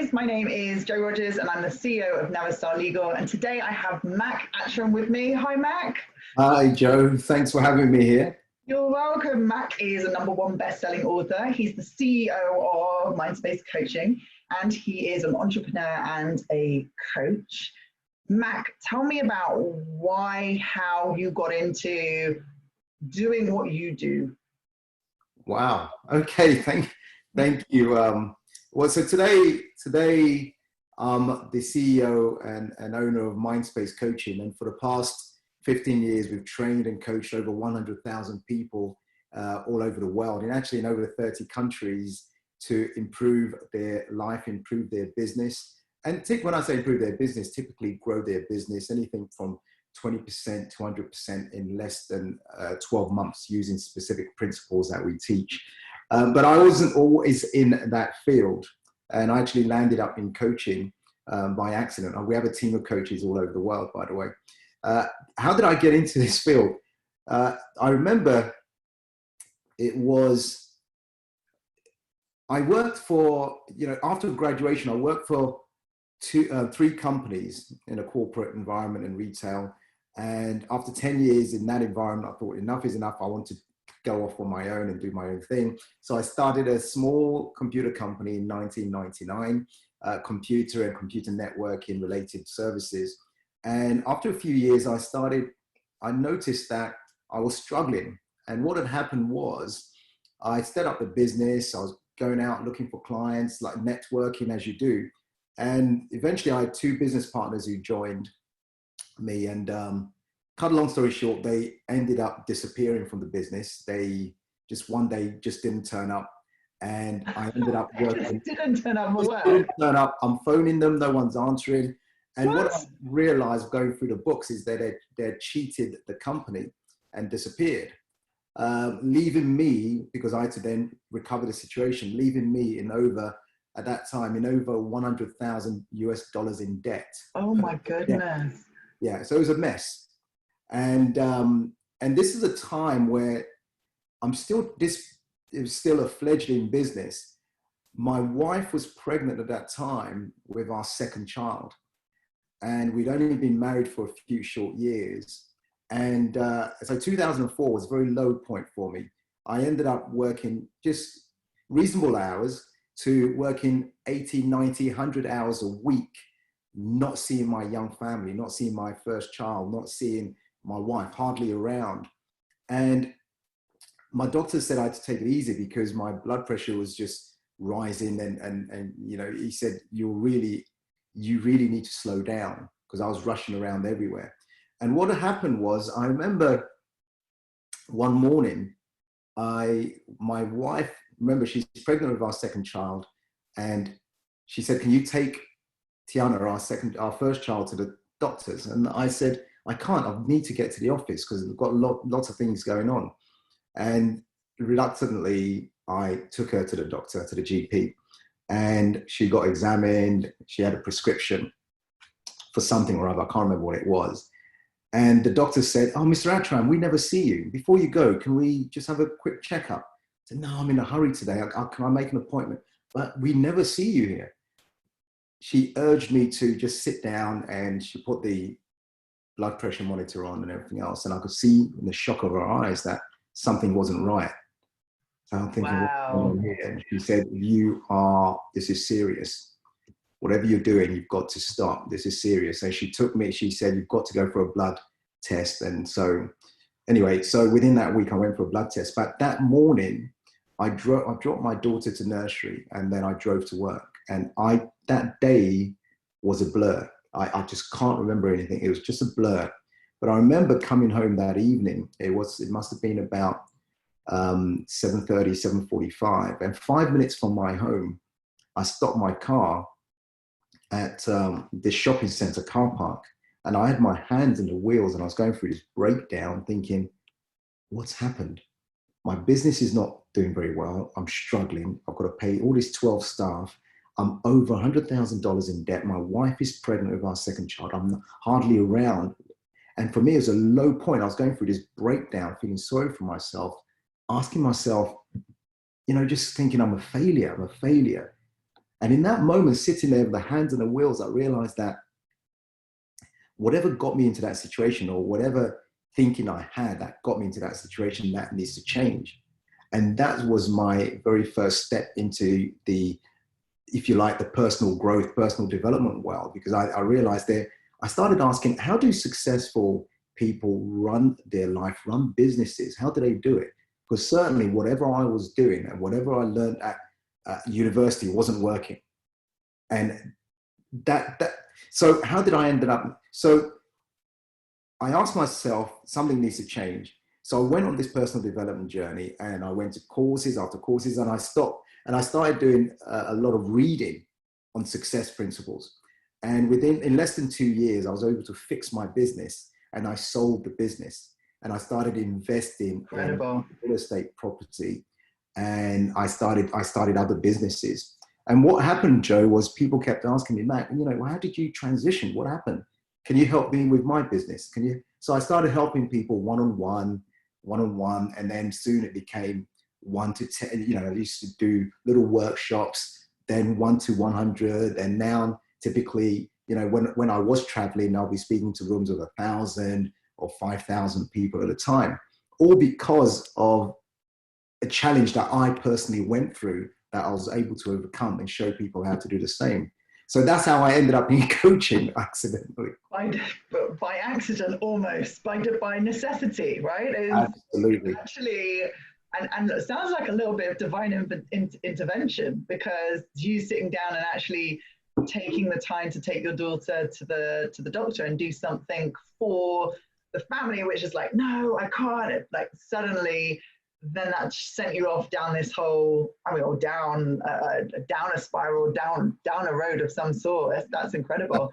guys, my name is Jo Rogers and I'm the CEO of NaviStar Legal, and today I have Mac Attram with me. Hi Mac. Hi Jo, thanks for having me here. You're welcome. Mac is a #1 best-selling author. He's the CEO of Mindspace Coaching and he is an entrepreneur and a coach. Mac, tell me about how you got into doing what you do. Wow. Okay. Thank you. So today I'm the CEO and owner of Mindspace Coaching, and for the past 15 years we've trained and coached over 100,000 people all over the world, and actually in over 30 countries, to improve their life, improve their business. And when I say improve their business, typically grow their business anything from 20% to 100% in less than 12 months, using specific principles that we teach. But I wasn't always in that field, and I actually landed up in coaching by accident. We have a team of coaches all over the world, by the way. How did I get into this field? I remember I worked for, after graduation, I worked for three companies in a corporate environment and retail. And after 10 years in that environment, I thought enough is enough. I want to go off on my own and do my own thing. So I started a small computer company in 1999, computer and computer networking related services. And after a few years, I noticed that I was struggling. And what had happened was I set up the business. I was going out looking for clients, like networking as you do. And eventually I had two business partners who joined me, and cut a long story short, they ended up disappearing from the business. They just one day just didn't turn up, and I ended up working. Didn't turn up. Didn't turn up. I'm phoning them, no one's answering. And what I realized going through the books is that they'd cheated the company and disappeared, leaving me, because I had to then recover the situation, leaving me at that time in over $100,000 in debt. Oh my goodness. Yeah, so it was a mess. And this is a time where it was still a fledgling business. My wife was pregnant at that time with our second child, and we'd only been married for a few short years. And so 2004 was a very low point for me. I ended up working just reasonable hours to working 80, 90, 100 hours a week, not seeing my young family, not seeing my first child, not seeing my wife, hardly around. And my doctor said I had to take it easy because my blood pressure was just rising. And he said, you really need to slow down, because I was rushing around everywhere. And what had happened was, I remember one morning, my wife, remember, she's pregnant with our second child, and she said, can you take Tiana, our first child, to the doctors? And I said, I can't, I need to get to the office because we've got lots of things going on. And reluctantly, I took her to the doctor, to the GP, and she got examined. She had a prescription for something or other, I can't remember what it was. And the doctor said, oh, Mr. Attram, we never see you. Before you go, can we just have a quick checkup? I said, no, I'm in a hurry today. Can I make an appointment? But we never see you here. She urged me to just sit down, and she put the blood pressure monitor on and everything else. And I could see in the shock of her eyes that something wasn't right. So I'm thinking, wow. What's going on here? And she said, this is serious. Whatever you're doing, you've got to stop. This is serious. And she said, you've got to go for a blood test. And so anyway, so within that week, I went for a blood test. But that morning, I dropped my daughter to nursery, and then I drove to work. And that day was a blur. I just can't remember anything. It was just a blur. But I remember coming home that evening. It must have been about 7:30, 7:45. And 5 minutes from my home, I stopped my car at this shopping center car park. And I had my hands in the wheels, and I was going through this breakdown thinking, what's happened? My business is not doing very well. I'm struggling. I've got to pay all these 12 staff. I'm over $100,000 in debt. My wife is pregnant with our second child. I'm hardly around. And for me, it was a low point. I was going through this breakdown, feeling sorry for myself, asking myself, just thinking I'm a failure. And in that moment, sitting there with the hands and the wheels, I realized that whatever got me into that situation, or whatever thinking I had that got me into that situation, that needs to change. And that was my very first step into the, if you like, the personal growth, personal development world, because I realized that I started asking, how do successful people run their life, run businesses? How do they do it? Because certainly whatever I was doing and whatever I learned at university wasn't working. And so how did I end up? So I asked myself, something needs to change. So I went on this personal development journey, and I went to courses after courses, and I stopped and I started doing a lot of reading on success principles. And in less than 2 years, I was able to fix my business, and I sold the business, and I started investing in real estate property, and I started other businesses. And what happened, Joe, was people kept asking me, Matt, well, how did you transition? What happened? Can you help me with my business? Can you? So I started helping people one-on-one, and then soon it became 1 to 10. I used to do little workshops, then 1 to 100, and now typically, when I was traveling, I'll be speaking to rooms of 1,000 or 5,000 people at a time, all because of a challenge that I personally went through that I was able to overcome and show people how to do the same. So that's how I ended up in coaching accidentally. By accident, almost, by necessity, right? Absolutely. Actually, and it sounds like a little bit of divine intervention, because you sitting down and actually taking the time to take your daughter to the doctor and do something for the family, which is like, no, I can't. Like suddenly, then that sent you off down this whole, or down a spiral, down a road of some sort. That's incredible.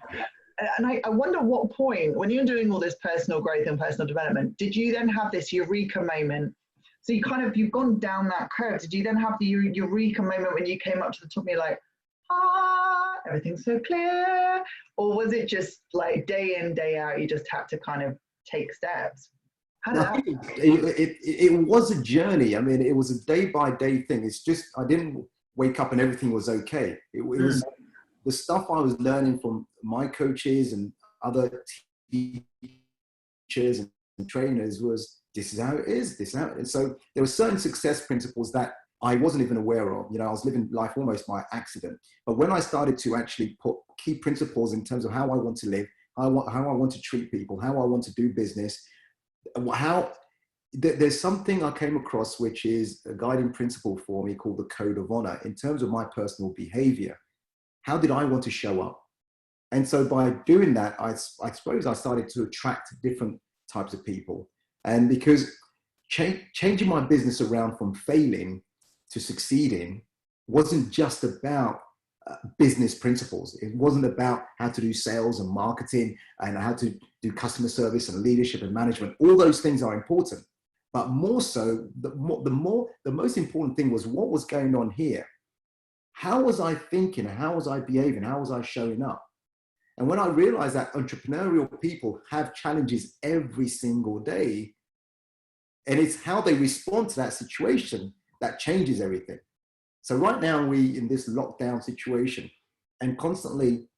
And I wonder what point, when you're doing all this personal growth and personal development, did you then have this Eureka moment? So you've gone down that curve. Did you then have the Eureka moment when you came up to the top and you're like, everything's so clear? Or was it just like day in, day out, you just had to kind of take steps? It was a journey. I mean, it was a day-by-day thing. It's just, I didn't wake up and everything was okay. It was the stuff I was learning from my coaches and other teachers and trainers was, this is how it is, this is how it is. So there were certain success principles that I wasn't even aware of. I was living life almost by accident. But when I started to actually put key principles in terms of how I want to live, how I want to treat people, how I want to do business, there's something I came across which is a guiding principle for me called the Code of Honor in terms of my personal behavior. How did I want to show up? And so by doing that, I suppose I started to attract different types of people. And because changing my business around from failing to succeeding wasn't just about business principles. It wasn't about how to do sales and marketing and how to do customer service and leadership and management. All those things are important, but more so, the most important thing was what was going on here. How was I thinking? How was I behaving? How was I showing up? And when I realized that entrepreneurial people have challenges every single day, and it's how they respond to that situation that changes everything. So right now we in this lockdown situation, and constantly,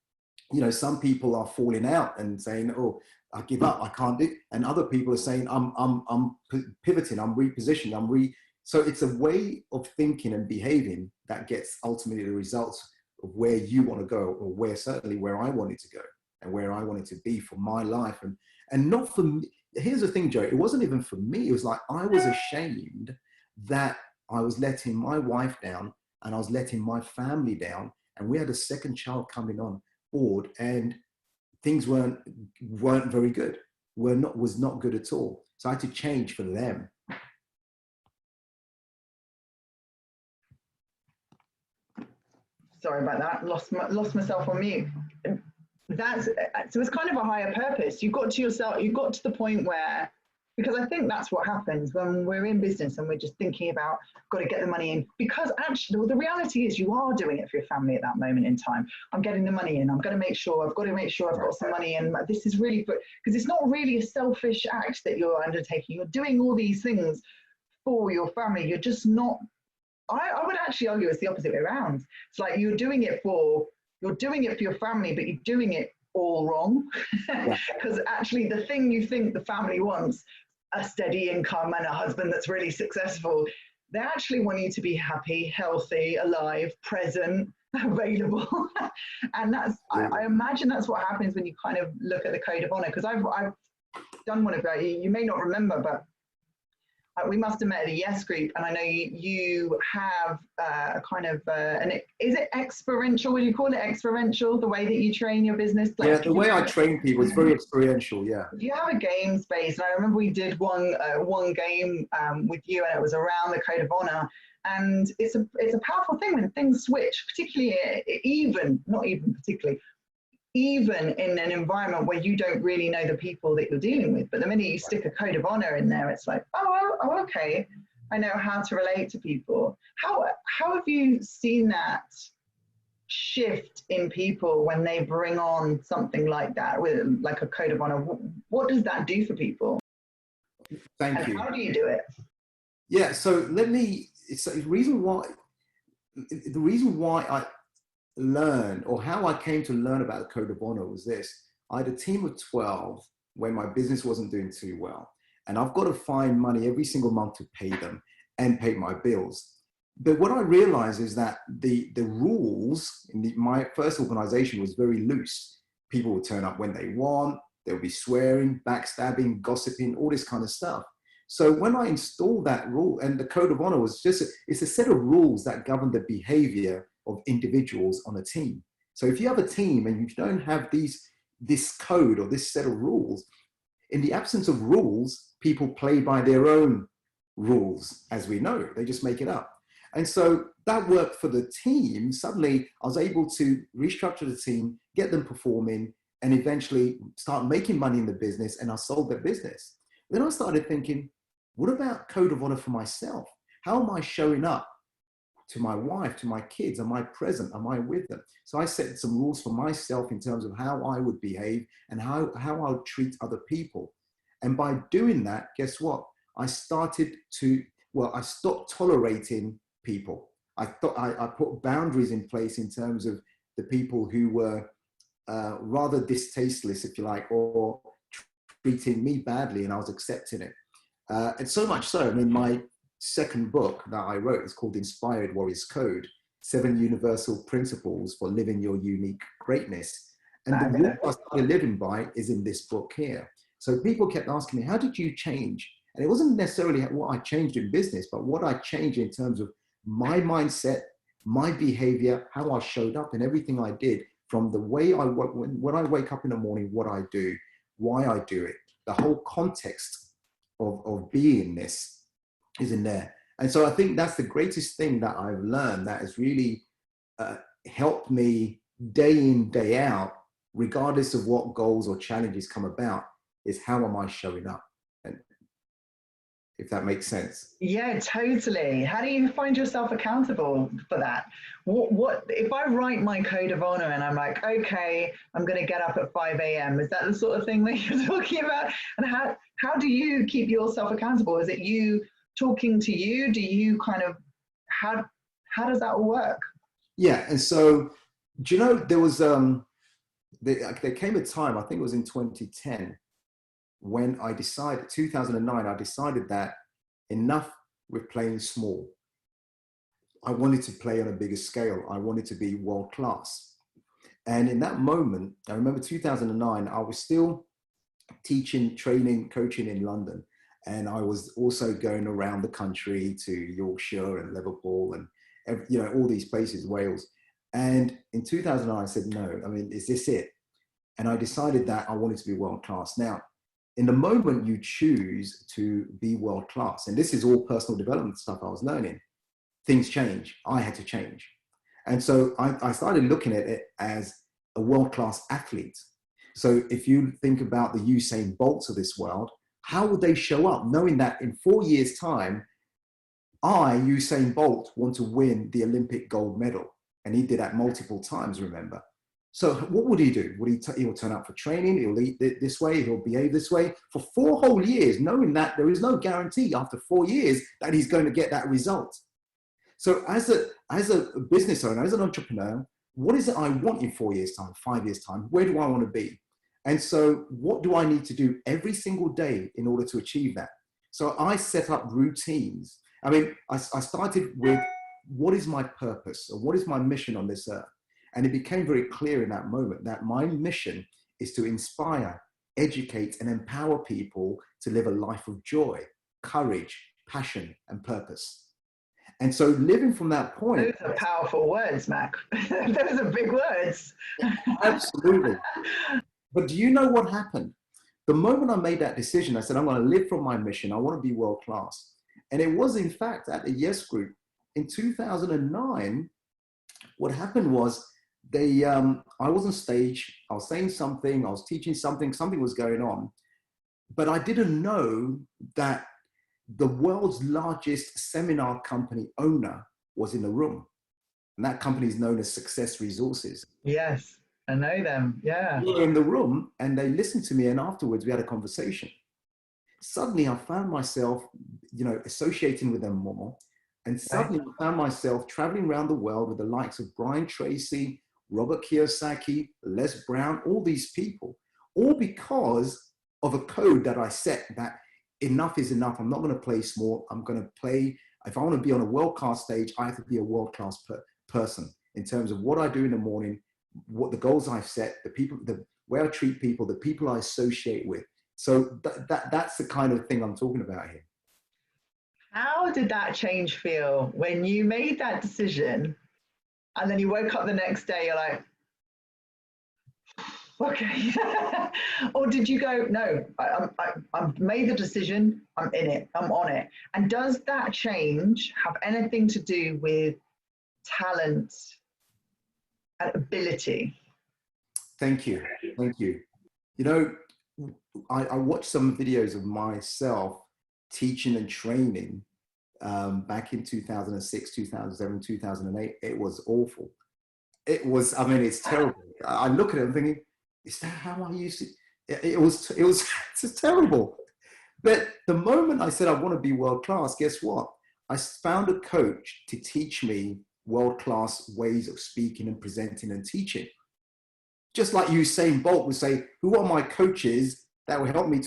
some people are falling out and saying, "Oh, I give up, I can't do it," and other people are saying, "I'm pivoting, I'm repositioning, So it's a way of thinking and behaving that gets ultimately the results of where you want to go, or certainly where I wanted to go and where I wanted to be for my life, and not for me. Here's the thing, Joe. It wasn't even for me. It was like I was ashamed that I was letting my wife down and I was letting my family down. And we had a second child coming on board, and things weren't very good. Was not good at all. So I had to change for them. Sorry about that. Lost myself on mute. So it's kind of a higher purpose. You got to the point where, because I think that's what happens when we're in business and we're just thinking about, got to get the money in, because actually the reality is you are doing it for your family at that moment in time. I'm getting the money in. I've got to make sure I've got some money in. This is really, because it's not really a selfish act that you're undertaking. You're doing all these things for your family. You're just not I would actually argue it's the opposite way around. It's like you're doing it for your family, but you're doing it all wrong. Because actually the thing you think the family wants, a steady income and a husband that's really successful, they actually want you to be happy, healthy, alive, present, available. And that's, I imagine that's what happens when you kind of look at the Code of Honor. Because I've done one of that. You may not remember, but we must have met at a Yes group, and I know you have a kind of is it experiential? Would you call it experiential? The way that you train your business? Like, yeah, the way I train people is very experiential. Yeah. You have a game space, and I remember we did one game with you, and it was around the Code of Honor. And it's a powerful thing when things switch, particularly even in an environment where you don't really know the people that you're dealing with. But the minute you stick a Code of Honor in there, it's like, oh, okay, I know how to relate to people. How have you seen that shift in people when they bring on something like that, with like a Code of Honor? What does that do for people? Thank you. How do you do it? Yeah, so the reason why I learned, or how I came to learn about the Code of Honor, was this. I had a team of 12 when my business wasn't doing too well. And I've got to find money every single month to pay them and pay my bills. But what I realized is that the rules in my first organization was very loose. People would turn up when they want, there would be swearing, backstabbing, gossiping, all this kind of stuff. So when I installed that rule, and the Code of Honor was it's a set of rules that govern the behavior of individuals on a team. So if you have a team and you don't have this code or this set of rules, in the absence of rules, people play by their own rules, as we know. They just make it up. And so that worked for the team. Suddenly, I was able to restructure the team, get them performing, and eventually start making money in the business, and I sold their business. Then I started thinking, what about Code of Honor for myself? How am I showing up to my wife, to my kids? Am I present? Am I with them? So I set some rules for myself in terms of how I would behave and how I would treat other people. And by doing that, guess what? I stopped tolerating people. I put boundaries in place in terms of the people who were rather distasteful, if you like, or treating me badly, and I was accepting it. And so much so, I mean, my second book that I wrote is called Inspired Warriors Code, 7 Universal Principles for Living Your Unique Greatness. And the rule I started living by is in this book here. So people kept asking me, how did you change? And it wasn't necessarily what I changed in business, but what I changed in terms of my mindset, my behavior, how I showed up, and everything I did, from the way when I wake up in the morning, what I do, why I do it, the whole context of beingness is in there. And so I think that's the greatest thing that I've learned that has really helped me day in, day out, regardless of what goals or challenges come about, is how am I showing up? And if that makes sense. Yeah, totally. How do you find yourself accountable for that? What if I write my Code of Honor and I'm like, okay, I'm going to get up at 5 a.m. Is that the sort of thing that you're talking about? And how do you keep yourself accountable? Is it you talking to you? Do you kind of, how does that all work? Yeah. And so, do you know, there was, there came a time, I think it was in 2010, when I decided, 2009, I decided that enough with playing small. I wanted to play on a bigger scale. I wanted to be world class. And in that moment, I remember 2009, I was still teaching, training, coaching in London. And I was also going around the country to Yorkshire and Liverpool and, you know, all these places, Wales. And in 2009, I said, no, I mean, is this it? And I decided that I wanted to be world class. Now, in the moment you choose to be world class, and this is all personal development stuff I was learning, things change. I had to change. And so I started looking at it as a world class athlete. So if you think about the Usain Bolts of this world, how would they show up knowing that in 4 years' time, I, Usain Bolt, want to win the Olympic gold medal? And he did that multiple times, remember? So what would he do? He'll turn up for training, he'll eat this way, he'll behave this way for 4 whole years, knowing that there is no guarantee after 4 years that he's going to get that result. So as a business owner, as an entrepreneur, what is it I want in 4 years' time, 5 years' time? Where do I want to be? And so what do I need to do every single day in order to achieve that? So I set up routines. I mean, I started with, what is my purpose, or what is my mission on this earth? And it became very clear in that moment that my mission is to inspire, educate, and empower people to live a life of joy, courage, passion, and purpose. And so living from that point. Those are powerful words, Mac. Those are big words. Absolutely. But do you know what happened? The moment I made that decision, I said, I'm going to live from my mission. I want to be world class. And it was, in fact, at the Yes Group in 2009, what happened was I was on stage, I was saying something, I was teaching something, something was going on, but I didn't know that the world's largest seminar company owner was in the room. And that company is known as Success Resources. Yes, I know them. Yeah. We were in the room and they listened to me, and afterwards we had a conversation. Suddenly I found myself, associating with them more. And suddenly I found myself traveling around the world with the likes of Brian Tracy, Robert Kiyosaki, Les Brown, all these people, all because of a code that I set, that enough is enough. I'm not going to play small. I'm going to play. If I want to be on a world-class stage, I have to be a world-class person in terms of what I do in the morning, what the goals I've set, the people, the way I treat people, the people I associate with. So that's the kind of thing I'm talking about here. How did that change feel when you made that decision and then you woke up the next day, you're like, okay. Or did you go, no, I've made the decision, I'm in it, I'm on it. And does that change have anything to do with talent and ability? Thank you. Thank you. I watched some videos of myself teaching and training back in 2006, 2007, 2008. It was awful. It's terrible. I look at it and thinking, is that how I used it? It was just terrible. But the moment I said I want to be world class, guess what? I found a coach to teach me world class ways of speaking and presenting and teaching. Just like Usain Bolt would say, who are my coaches that will help me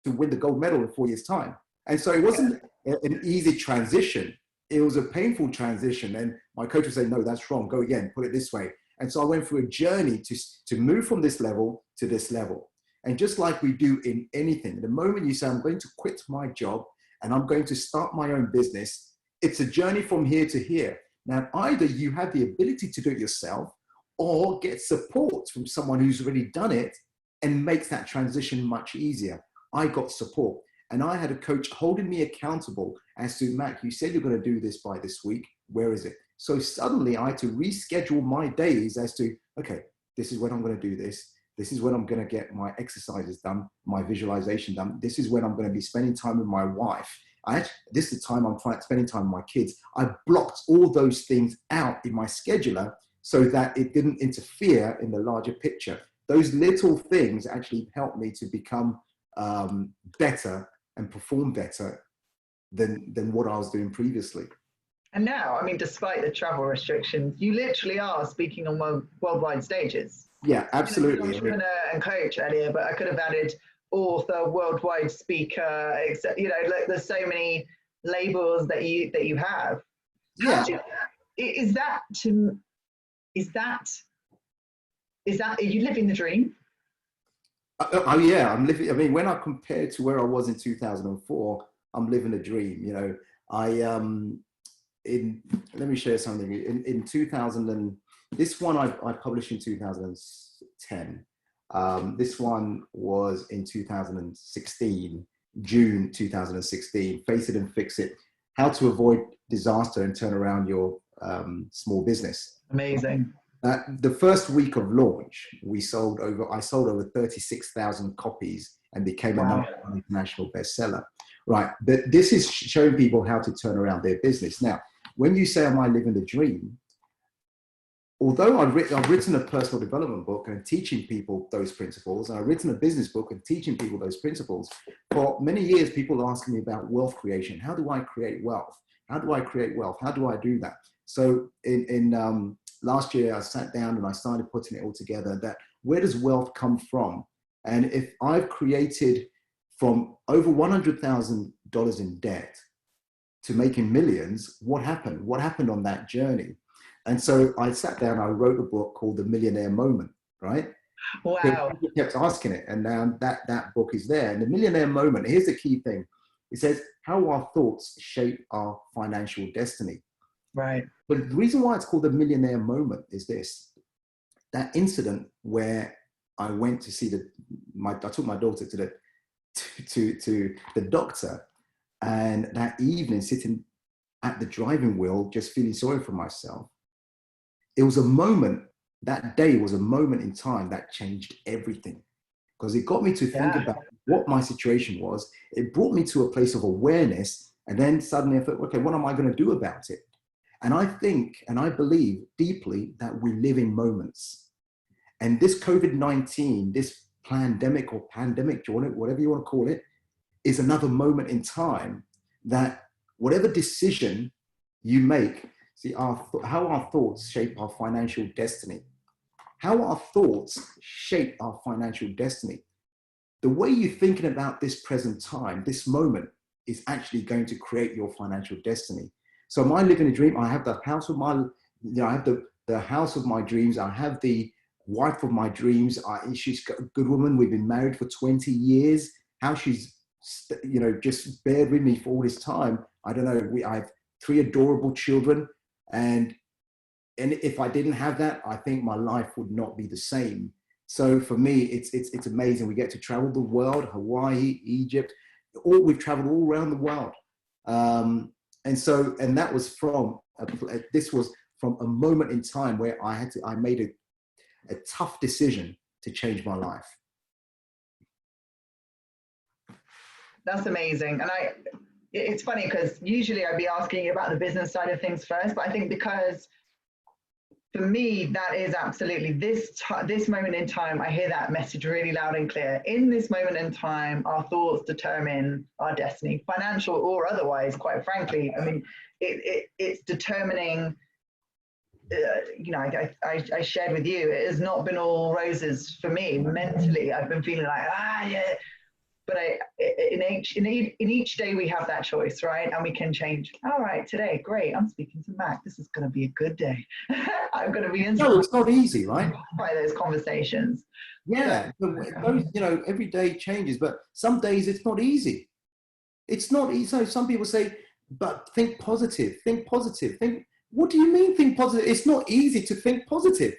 to win the gold medal in 4 years' time? And so it wasn't an easy transition. It was a painful transition. And my coach would say, no, that's wrong. Go again, put it this way. And so I went through a journey to move from this level to this level. And just like we do in anything, the moment you say, I'm going to quit my job and I'm going to start my own business, it's a journey from here to here. Now, either you have the ability to do it yourself or get support from someone who's already done it and makes that transition much easier. I got support. And I had a coach holding me accountable as to, Mac, you said you're going to do this by this week. Where is it? So suddenly I had to reschedule my days as to, okay, this is when I'm going to do this. This is when I'm going to get my exercises done, my visualization done. This is when I'm going to be spending time with my wife. This is the time I'm spending time with my kids. I blocked all those things out in my scheduler so that it didn't interfere in the larger picture. Those little things actually helped me to become better and perform better than what I was doing previously. And now, despite the travel restrictions, you literally are speaking on worldwide stages. Yeah, absolutely. Entrepreneur and coach earlier, but I could have added author, worldwide speaker, there's so many labels that you have. Yeah. Are you living the dream? Oh yeah, I'm living. When I compare to where I was in 2004, I'm living a dream. Let me share something. In 2000, this one I published in 2010. This one was in 2016, June 2016. Face it and fix it. How to avoid disaster and turn around your small business. Amazing. The first week of launch, I sold over 36,000 copies and became a #1 international bestseller. Right, but this is showing people how to turn around their business. Now, when you say, am I living the dream? although I've written a personal development book and teaching people those principles, and I've written a business book and teaching people those principles, for many years, people are asking me about wealth creation. How do I create wealth? How do I create wealth? How do I do that? So in last year, I sat down and I started putting it all together, that where does wealth come from? And if I've created from over $100,000 in debt to making millions, what happened? What happened on that journey? And so I sat down, I wrote a book called The Millionaire Moment, right? Wow. People kept asking it, and now that book is there. And The Millionaire Moment, here's the key thing. It says, how our thoughts shape our financial destiny. Right. But the reason why it's called The Millionaire Moment is this. That incident where I went to see I took my daughter to the doctor, and that evening sitting at the driving wheel, just feeling sorry for myself. It was a moment, that day was a moment in time that changed everything, because it got me to think about what my situation was. It brought me to a place of awareness. And then suddenly I thought, okay, what am I going to do about it? And I think, and I believe deeply that we live in moments. And this COVID-19, this pandemic, whatever you want to call it, is another moment in time that whatever decision you make, see, how our thoughts shape our financial destiny. How our thoughts shape our financial destiny. The way you're thinking about this present time, this moment, is actually going to create your financial destiny. So am I living a dream? I have the house of my, I have the house of my dreams. I have the wife of my dreams. She's a good woman. We've been married for 20 years. How she's, just bared with me for all this time. I don't know. I have 3 adorable children. And if I didn't have that, I think my life would not be the same. So for me, it's amazing. We get to travel the world, Hawaii, Egypt, we've traveled all around the world. And that was this was from a moment in time where I made a tough decision to change my life. That's amazing. And it's funny because usually I'd be asking you about the business side of things first, but I think because for me, that is absolutely this moment in time. I hear that message really loud and clear. In this moment in time, our thoughts determine our destiny, financial or otherwise, quite frankly. I mean, it's determining, I shared with you, it has not been all roses for me. Mentally, I've been feeling like, yeah. But in each day we have that choice, right? And we can change. All right, today, great. I'm speaking to Mac. This is going to be a good day. I'm going to be inspired. No, it's not easy, right? By those conversations. Yeah, every day changes, but some days it's not easy. It's not easy. So some people say, but think positive. Think positive. What do you mean think positive? It's not easy to think positive.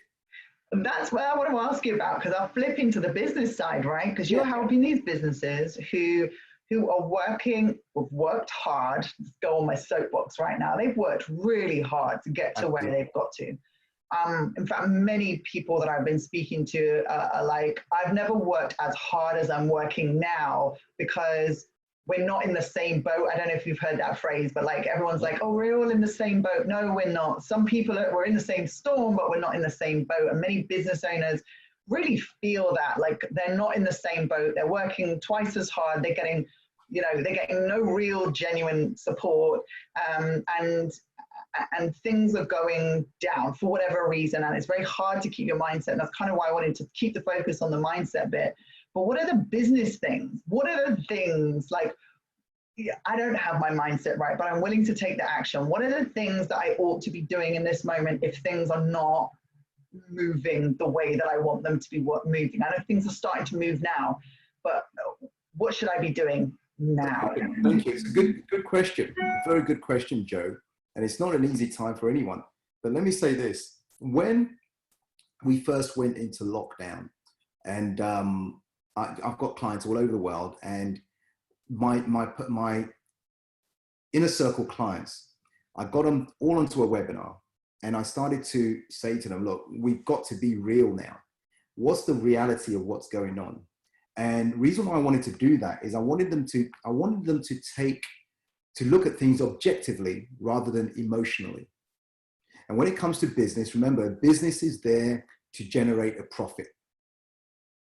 And that's what I want to ask you about, because I'll flip into the business side, right? Because you're helping these businesses who are worked hard. Let's go on my soapbox right now. They've worked really hard to get to where they've got to. In fact, many people that I've been speaking to are like, I've never worked as hard as I'm working now because we're not in the same boat. I don't know if you've heard that phrase, but like everyone's like, oh, we're all in the same boat. No, we're not. Some people we're in the same storm, but we're not in the same boat. And many business owners really feel that, like they're not in the same boat. They're working twice as hard. They're getting no real genuine support. And things are going down for whatever reason. And it's very hard to keep your mindset. And that's kind of why I wanted to keep the focus on the mindset bit. But what are the business things? What are the things like, I don't have my mindset right, but I'm willing to take the action. What are the things that I ought to be doing in this moment if things are not moving the way that I want them to be moving? I know things are starting to move now, but what should I be doing now? Thank you. It's a good question. Very good question, Joe. And it's not an easy time for anyone. But let me say this. When we first went into lockdown, and I've got clients all over the world, and my inner circle clients, I got them all onto a webinar, and I started to say to them, look, we've got to be real now. What's the reality of what's going on? And the reason why I wanted to do that is I wanted them to look at things objectively rather than emotionally. And when it comes to business, remember, business is there to generate a profit.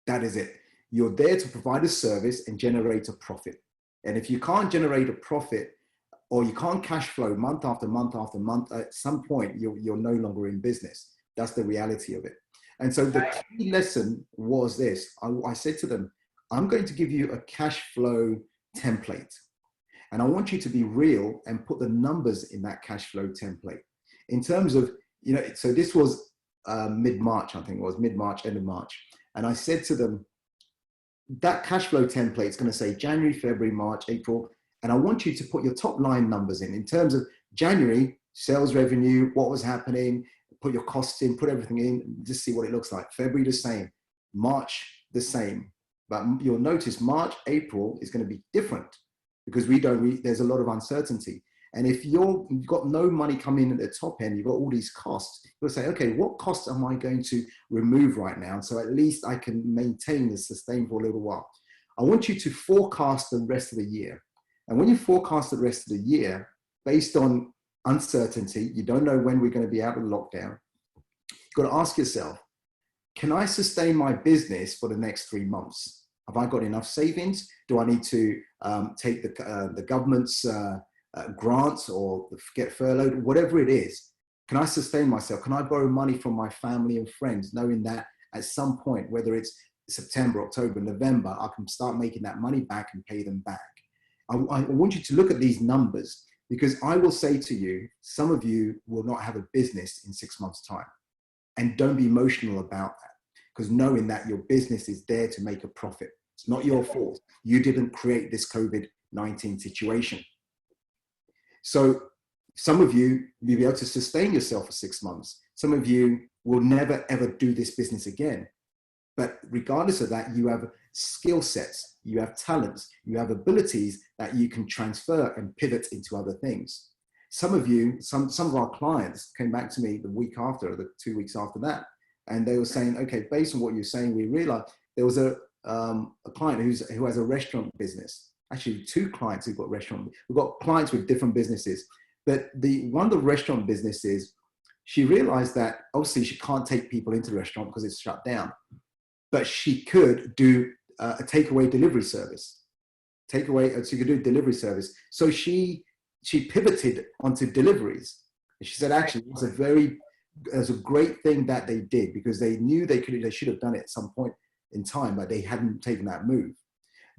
That is it. You're there to provide a service and generate a profit. And if you can't generate a profit, or you can't cash flow month after month after month, at some point you're no longer in business. That's the reality of it. And so the key lesson was this. I said to them, I'm going to give you a cash flow template. And I want you to be real and put the numbers in that cash flow template. In terms of, so this was mid-March, I think it was mid-March, end of March. And I said to them, that cash flow template is going to say January, February, March, April. And I want you to put your top line numbers in terms of January, sales revenue, what was happening, put your costs in, put everything in, just see what it looks like. February, the same. March, the same. But you'll notice March, April is going to be different because there's a lot of uncertainty. And if you've got no money coming in at the top end, you've got all these costs, you'll say, okay, what costs am I going to remove right now? So at least I can maintain and sustain for a little while. I want you to forecast the rest of the year. And when you forecast the rest of the year, based on uncertainty, you don't know when we're going to be out of lockdown, you've got to ask yourself, can I sustain my business for the next 3 months? Have I got enough savings? Do I need to take the government's grants or get furloughed, whatever it is? Can I sustain myself? Can I borrow money from my family and friends, knowing that at some point, whether it's September, October, November, I can start making that money back and pay them back? I want you to look at these numbers, because I will say to you, some of you will not have a business in 6 months' time. And don't be emotional about that, because knowing that your business is there to make a profit. It's not your fault. You didn't create this COVID-19 situation. So some of you will be able to sustain yourself for 6 months. Some of you will never, ever do this business again. But regardless of that, you have skill sets, you have talents, you have abilities that you can transfer and pivot into other things. Some of you, some of our clients came back to me the week after, or the 2 weeks after that, and they were saying, okay, based on what you're saying, we realized there was a client who has a restaurant business. Actually, 2 clients who've got restaurant. We've got clients with different businesses, but one of the restaurant businesses, she realized that obviously she can't take people into the restaurant because it's shut down, but she could do a takeaway delivery service. So you could do delivery service. So she pivoted onto deliveries. And she said, actually, it was a great thing that they did, because they knew they should have done it at some point in time, but they hadn't taken that move.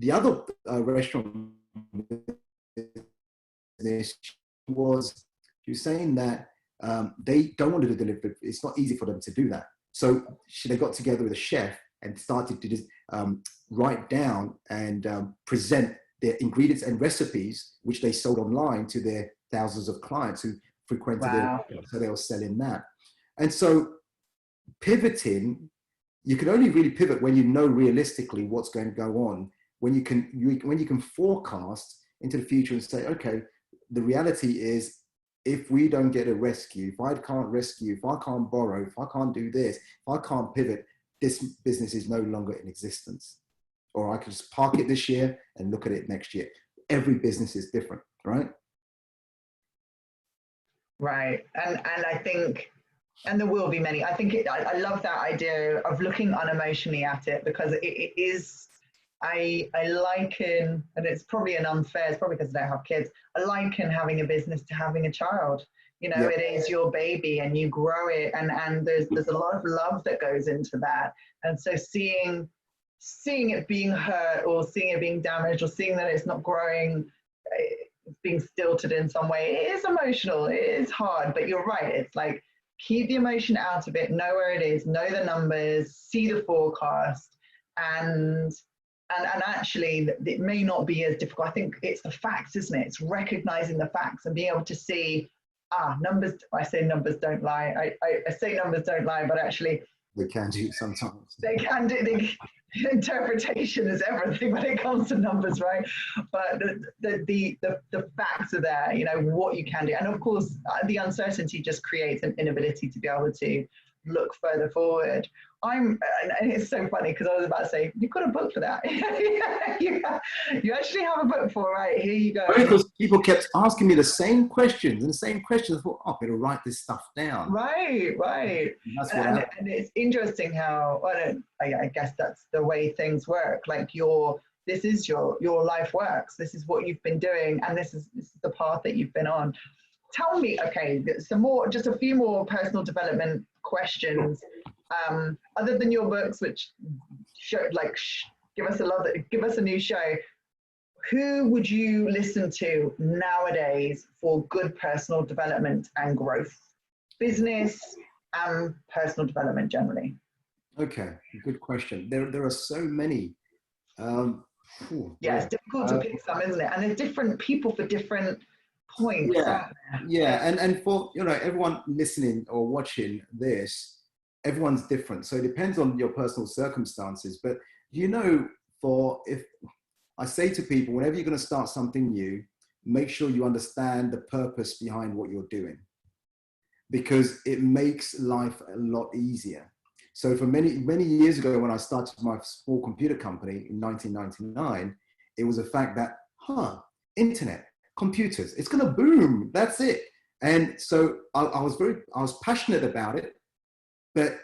The other restaurant business she was saying that they don't want to do delivery. It's not easy for them to do that. So they got together with a chef and started to just write down and present their ingredients and recipes, which they sold online to their thousands of clients who frequented it. So they were selling that. And so pivoting, you can only really pivot when you know realistically what's going to go on, when you can forecast into the future and say, okay, the reality is, if we don't get a rescue, if I can't rescue, if I can't borrow, if I can't do this, if I can't pivot, this business is no longer in existence. Or I can just park it this year and look at it next year. Every business is different, right? Right. And I think, and there will be many, I love that idea of looking unemotionally at it, because it is, I liken, and it's probably it's probably because I don't have kids, I liken having a business to having a child. It is your baby and you grow it, and there's a lot of love that goes into that. And so seeing it being hurt, or seeing it being damaged, or seeing that it's not growing, it's being stilted in some way, it is emotional, it is hard, but you're right. It's like, keep the emotion out of it, know where it is, know the numbers, see the forecast, and actually it may not be as difficult. I think it's the facts, isn't it? It's recognizing the facts and being able to see, numbers, I say numbers don't lie. I say numbers don't lie, but actually they can do sometimes. They can do. Interpretation is everything when it comes to numbers, right? But the facts are there, what you can do. And of course, the uncertainty just creates an inability to be able to look further forward. And it's so funny because I was about to say, you've got a book for that. You actually have a book for, right? Here you go. Because people kept asking me the same questions and the same questions. I thought, oh, I'm going to write this stuff down. Right. And it's interesting how, I guess that's the way things work. Like this is your life works. This is what you've been doing. And this is the path that you've been on. Tell me, okay, just a few more personal development questions. Other than your books, which give us a new show. Who would you listen to nowadays for good personal development and growth? Business and personal development generally. Okay, good question. There are so many. It's difficult to pick some, isn't it? And there's different people for different points. And for everyone listening or watching this, everyone's different, so it depends on your personal circumstances. But if I say to people, whenever you're going to start something new, make sure you understand the purpose behind what you're doing, because it makes life a lot easier. So for many years ago, when I started my small computer company in 1999, it was a fact that internet, computers, it's going to boom. That's it. And so I was passionate about it, but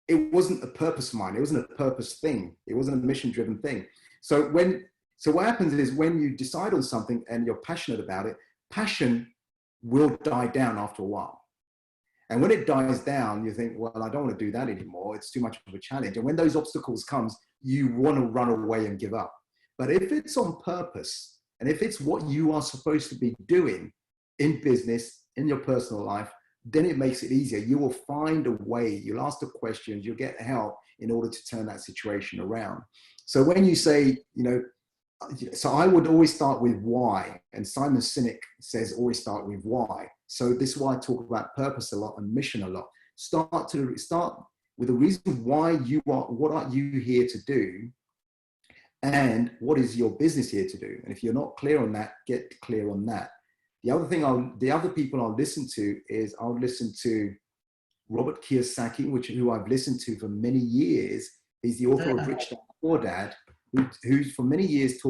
it wasn't a purpose of mine. It wasn't a purpose thing. It wasn't a mission-driven thing. So what happens is when you decide on something and you're passionate about it, passion will die down after a while. And when it dies down, you think, well, I don't want to do that anymore. It's too much of a challenge. And when those obstacles comes, you want to run away and give up. But if it's on purpose, and if it's what you are supposed to be doing in business, in your personal life, then it makes it easier. You will find a way. You'll ask the questions, you'll get help in order to turn that situation around. So when you say, so I would always start with why. And Simon Sinek says, always start with why. So this is why I talk about purpose a lot and mission a lot. Start with the reason why what are you here to do? And what is your business here to do? And if you're not clear on that, get clear on that. The other people I'll listen to is I'll listen to Robert Kiyosaki, who I've listened to for many years. He's the author of Rich Dad Poor Dad, who for many years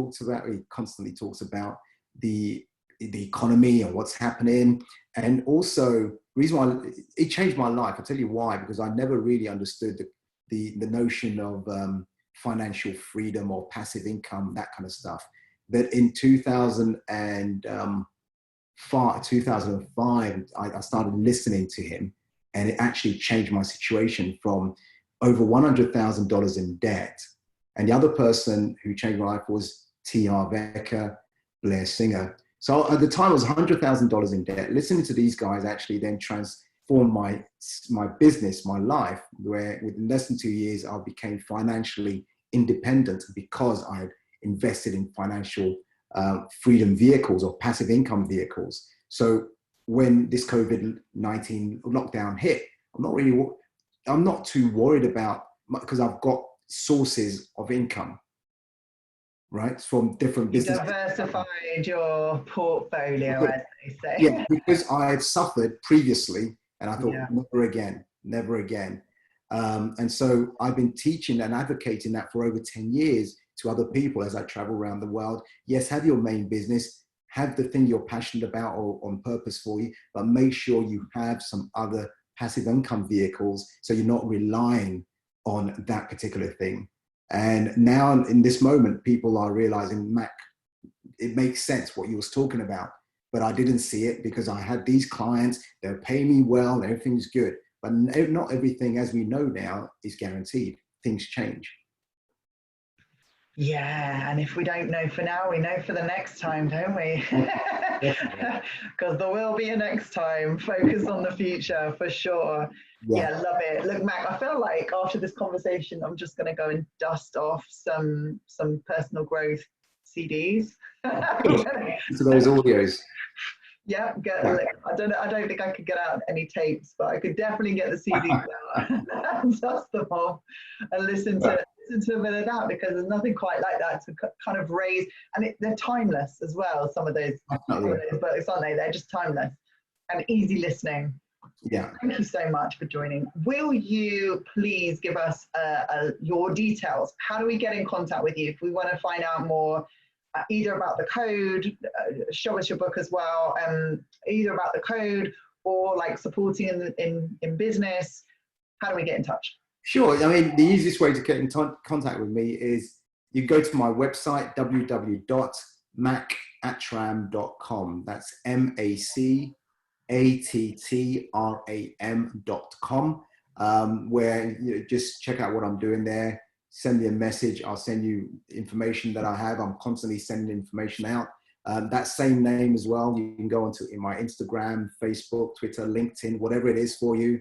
constantly talks about the economy and what's happening. And also, the reason why it changed my life, I'll tell you why, because I never really understood the notion of financial freedom or passive income, that kind of stuff. But in 2005, I started listening to him, and it actually changed my situation from over $100,000 in debt. And the other person who changed my life was T. Harv Eker, Blair Singer. So at the time, I was $100,000 in debt. Listening to these guys actually then transformed my business, my life, where within less than 2 years, I became financially independent because I had invested in financial freedom vehicles or passive income vehicles. So when this COVID-19 lockdown hit, I'm not too worried about, because I've got sources of income, right, from different businesses. You diversified your portfolio, as they say. Yeah, because I had suffered previously, and I thought, never again. And so I've been teaching and advocating that for over 10 years to other people as I travel around the world. Yes, have your main business, have the thing you're passionate about or on purpose for you, but make sure you have some other passive income vehicles so you're not relying on that particular thing. And now in this moment, people are realizing, Mac, it makes sense what you was talking about, but I didn't see it because I had these clients, they're paying me well, and everything's good. But not everything, as we know now, is guaranteed. Things change. Yeah, and if we don't know for now, we know for the next time, don't we? Because there will be a next time. Focus on the future for sure. Yeah, love it. Look, Mac, I feel like after this conversation, I'm just going to go and dust off some personal growth CDs. To those audios. Yeah, I don't think I could get out any tapes, but I could definitely get the CDs out and dust them off and listen to a bit of that, because there's nothing quite like that to kind of raise, and they're timeless as well. Some of those books, aren't they? They're just timeless and easy listening. Yeah. Thank you so much for joining. Will you please give us your details? How do we get in contact with you if we want to find out more, either about the code, show us your book as well, either about the code or like supporting in business? How do we get in touch? Sure. I mean, the easiest way to get in contact with me is you go to my website, www.macattram.com. That's MACATTRAM.com, where you just check out what I'm doing there. Send me a message. I'll send you information that I have. I'm constantly sending information out. That same name as well. You can go onto in my Instagram, Facebook, Twitter, LinkedIn, whatever it is for you.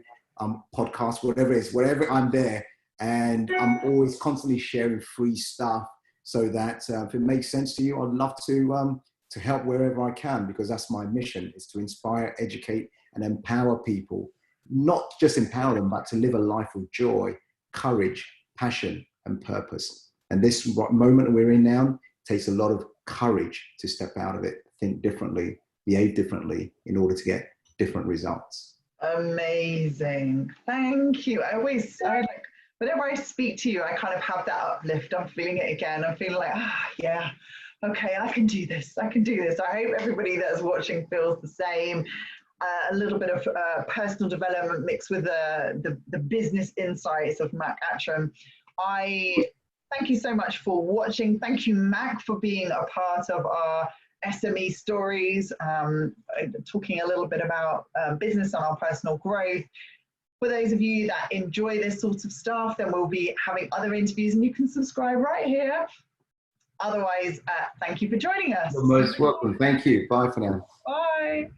Podcast, whatever it is, whatever, I'm there. And I'm always constantly sharing free stuff so that if it makes sense to you, I'd love to help wherever I can, because that's my mission, is to inspire, educate, and empower people. Not just empower them, but to live a life of joy, courage, passion, and purpose. And this moment we're in now takes a lot of courage to step out of it, think differently, behave differently in order to get different results. Amazing. Thank you. Whenever I speak to you, I kind of have that uplift. I'm feeling it again. I'm feeling like, yeah, okay, I can do this. I can do this. I hope everybody that's watching feels the same. A little bit of personal development mixed with the business insights of Mac Attram. I thank you so much for watching. Thank you, Mac, for being a part of our SME stories, talking a little bit about business and our personal growth. For those of you that enjoy this sort of stuff, then we'll be having other interviews and you can subscribe right here. Otherwise, thank you for joining us. You're most welcome. Thank you. Bye for now. Bye.